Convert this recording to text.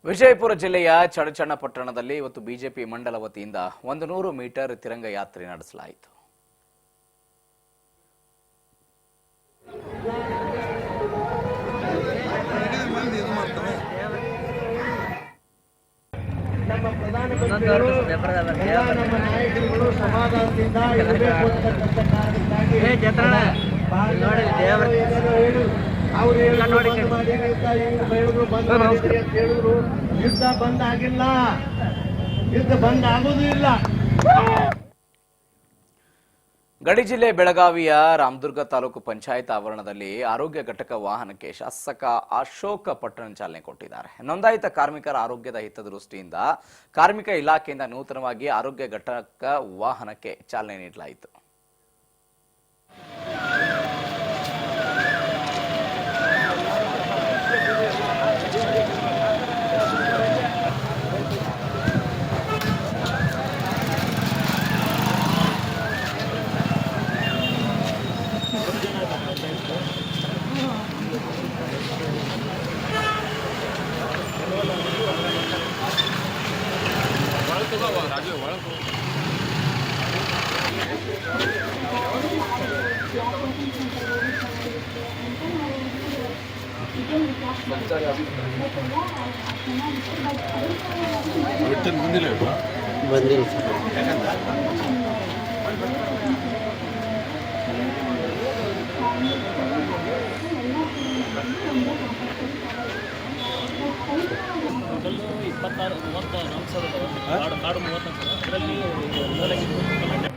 ವಿಜಯಪುರ ಜಿಲ್ಲೆಯ ಚಡಚಣ್ಣಪಟ್ಟಣದಲ್ಲಿ ಇವತ್ತು ಬಿಜೆಪಿ ಮಂಡಲ ವತಿಯಿಂದ 100 ಮೀಟರ್ ತಿರಂಗ ಯಾತ್ರೆ ನಡೆಸಲಾಯಿತು. ನಮ್ಮ ಪ್ರಧಾನಮಂತ್ರಿಗಳು ನಮ್ಮ ನಾಯಕರುಗಳು ಸಮಾಧಾನದಿಂದ ಇರಬೇಕು ಅಂತಕ್ಕಂಥ ಕಾರಣಕ್ಕಾಗಿ ಅವರು ಹೇಳಿದ್ರು ಯುದ್ಧ ಬಂದ್ ಆಗಿಲ್ಲ, ಯುದ್ಧ ಬಂದ್ ಆಗೋದು ಇಲ್ಲ. ಗಡಿ ಜಿಲ್ಲೆ ಬೆಳಗಾವಿಯ ರಾಮದುರ್ಗ ತಾಲೂಕು ಪಂಚಾಯತ್ ಆವರಣದಲ್ಲಿ ಆರೋಗ್ಯ ಘಟಕ ವಾಹನಕ್ಕೆ ಶಾಸಕ ಅಶೋಕ್ ಪಟ್ಟಣ ಚಾಲನೆ ಕೊಟ್ಟಿದ್ದಾರೆ. ನೋಂದಾಯಿತ ಕಾರ್ಮಿಕರ ಆರೋಗ್ಯದ ಹಿತದೃಷ್ಟಿಯಿಂದ ಕಾರ್ಮಿಕ ಇಲಾಖೆಯಿಂದ ನೂತನವಾಗಿ ಆರೋಗ್ಯ ಘಟಕ ವಾಹನಕ್ಕೆ ಚಾಲನೆ ನೀಡಲಾಯಿತು. ಬಂದಿಲ್ಲ ಟೋಟಲ್ 26 34 ಕಾಡು 34 ಅದರಲ್ಲಿ